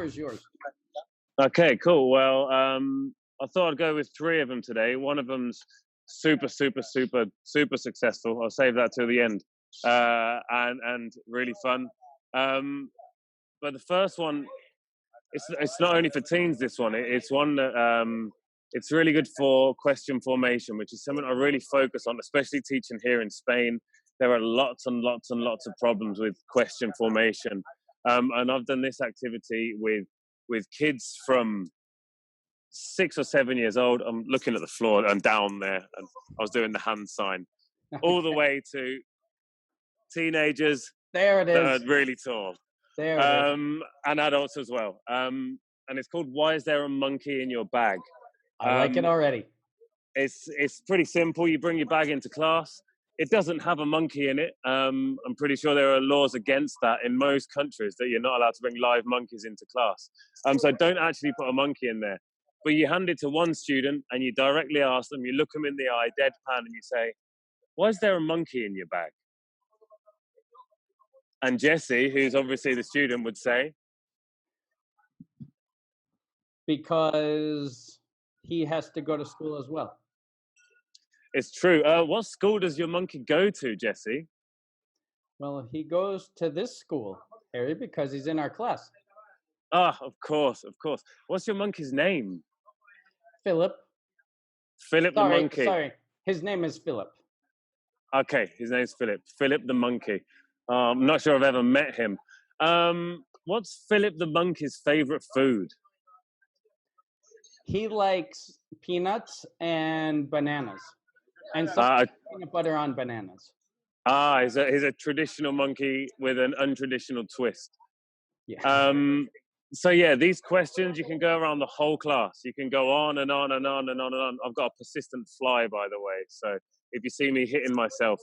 is yours. Okay, cool. Well, I thought I'd go with 3 of them today. One of them's super successful. I'll save that till the end, and really fun. But the first one, it's not only for teens. This one, it's one that it's really good for question formation, which is something I really focus on, especially teaching here in Spain. There are lots and lots and lots of problems with question formation, and I've done this activity with kids from 6 or 7 years old. I'm looking at the floor and down there, and I was doing the hand sign, all the way to teenagers There it that is. are really tall, There it is. and adults as well. And it's called "Why Is There a Monkey in Your Bag?" I like it already. It's pretty simple. You bring your bag into class. It doesn't have a monkey in it. I'm pretty sure there are laws against that in most countries, that you're not allowed to bring live monkeys into class. So don't actually put a monkey in there. But you hand it to one student and you directly ask them, you look them in the eye, deadpan, and you say, "Why is there a monkey in your bag?" And Jesse, who's obviously the student, would say, because he has to go to school as well. "It's true." What school does your monkey go to, Jesse? Well, he goes to this school, Harry, because he's in our class. Ah, of course. What's your monkey's name? Philip. Philip the monkey. Sorry, his name is Philip. Okay, his name's Philip. Philip the monkey. I'm not sure I've ever met him. What's Philip the monkey's favorite food? He likes peanuts and bananas, and peanut butter on bananas. He's a traditional monkey with an untraditional twist. Yeah. So yeah, these questions, you can go around the whole class. You can go on and on and on and on and on. I've got a persistent fly, by the way. So if you see me hitting myself,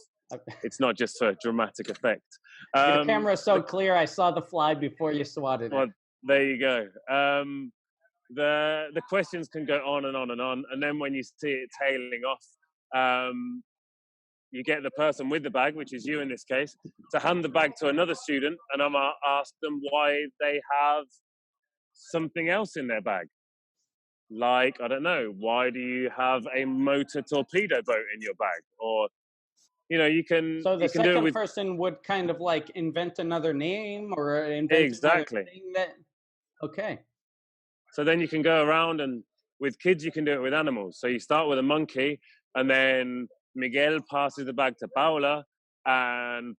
it's not just for dramatic effect. Your camera's so clear, I saw the fly before you swatted it. Well, there you go. The questions can go on and on and on. And then when you see it tailing off, you get the person with the bag, which is you in this case, to hand the bag to another student, and I'm going to ask them why they have something else in their bag. Like, I don't know, why do you have a motor torpedo boat in your bag? Or, you can... So the second person would kind of like invent another name or invent exactly another thing that... Okay. So then you can go around, and with kids, you can do it with animals. So you start with a monkey, and then Miguel passes the bag to Paula, and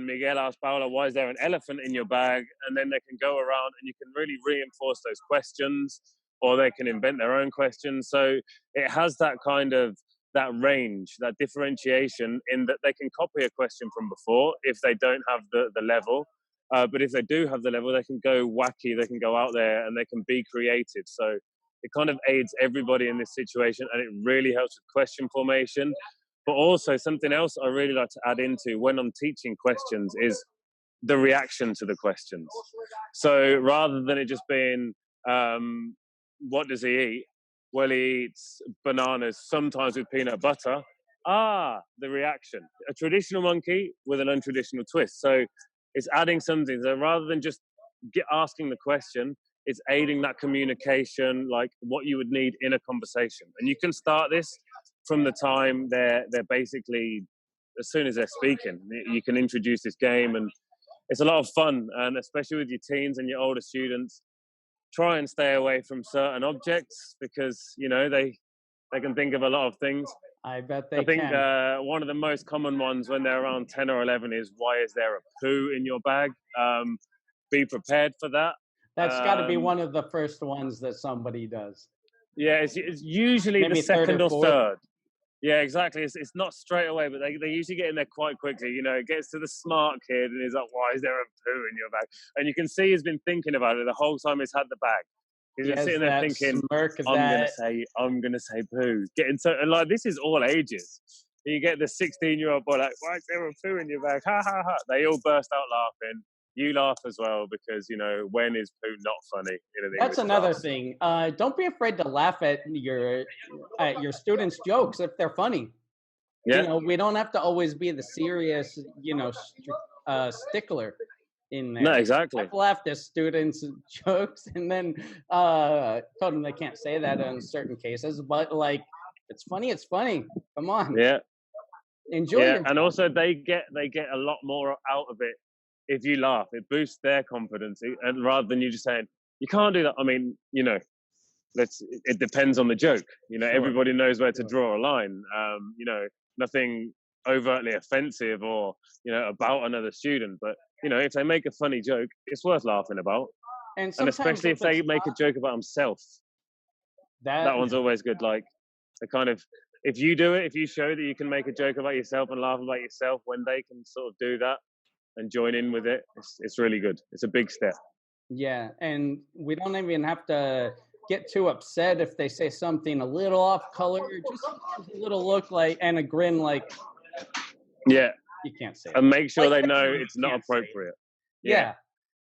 Miguel asks Paula, "Why is there an elephant in your bag?" And then they can go around, and you can really reinforce those questions, or they can invent their own questions. So it has that kind of that range, that differentiation, in that they can copy a question from before if they don't have the level. But if they do have the level, they can go wacky, they can go out there, and they can be creative. So it kind of aids everybody in this situation, and it really helps with question formation. But also something else I really like to add into when I'm teaching questions is the reaction to the questions. So rather than it just being, what does he eat? Well, he eats bananas, sometimes with peanut butter. The reaction. A traditional monkey with an untraditional twist. So it's adding something. So rather than just asking the question, it's aiding that communication, like what you would need in a conversation. And you can start this from the time they're basically, as soon as they're speaking, you can introduce this game, and it's a lot of fun. And especially with your teens and your older students, try and stay away from certain objects, because they can think of a lot of things. I bet they can. I think one of the most common ones when they're around 10 or 11 is, "Why is there a poo in your bag?" Be prepared for that. That's got to be one of the first ones that somebody does. Yeah, it's usually maybe the second or third. Yeah, exactly. It's not straight away, but they usually get in there quite quickly. It gets to the smart kid, and he's like, "Why is there a poo in your bag?" And you can see he's been thinking about it the whole time he's had the bag. He's been sitting there thinking, I'm gonna say poo. And like, this is all ages. You get the 16-year-old boy like, "Why is there a poo in your bag?" Ha ha ha. They all burst out laughing. You laugh as well, because when is poo not funny in an That's English another class? thing. Don't be afraid to laugh at your students' jokes if they're funny. Yeah. We don't have to always be the serious, stickler. in there. No, exactly. I've laughed at students' jokes and then told them they can't say that in certain cases, but like, it's funny. It's funny. Come on. Yeah. Enjoy Yeah, your and also they get a lot more out of it if you laugh. It boosts their confidence, and rather than you just saying you can't do that. I mean, you know, it depends on the joke. You know, Sure. everybody knows where to draw a line. You know, nothing overtly offensive or, you know, about another student, but you know, if they make a funny joke, it's worth laughing about. And especially if they make a joke about themselves, that one's always good. Like, the kind of, if you do it, if you show that you can make a joke about yourself and laugh about yourself, when they can sort of do that and join in with it, it's really good. It's a big step. Yeah, and we don't even have to get too upset if they say something a little off color. Just a little look like, and a grin like, yeah, you can't say it. And make sure like, they know it's not appropriate. Yeah.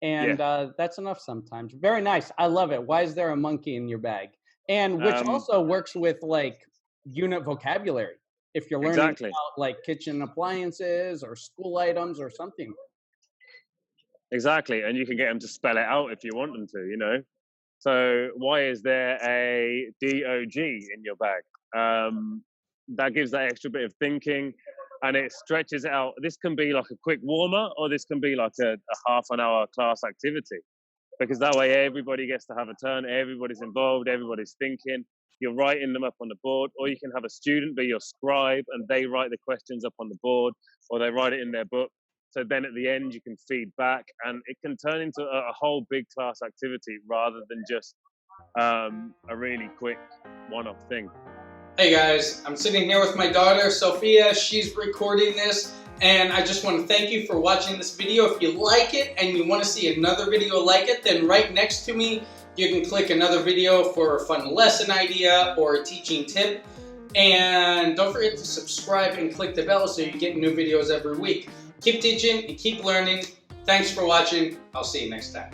And that's enough sometimes. Very nice. I love it. Why is there a monkey in your bag? And which also works with like unit vocabulary. If you're learning about like kitchen appliances or school items or something. Exactly. And you can get them to spell it out if you want them to, you know. So why is there a DOG in your bag? That gives that extra bit of thinking, and it stretches it out. This can be like a quick warmer, or this can be like a half an hour class activity, because that way everybody gets to have a turn, everybody's involved, everybody's thinking. You're writing them up on the board, or you can have a student be your scribe and they write the questions up on the board, or they write it in their book. So then at the end you can feed back, and it can turn into a whole big class activity rather than just a really quick one-off thing. Hey guys, I'm sitting here with my daughter, Sophia. She's recording this, and I just want to thank you for watching this video. If you like it and you want to see another video like it, then right next to me, you can click another video for a fun lesson idea or a teaching tip. And don't forget to subscribe and click the bell so you get new videos every week. Keep teaching and keep learning. Thanks for watching. I'll see you next time.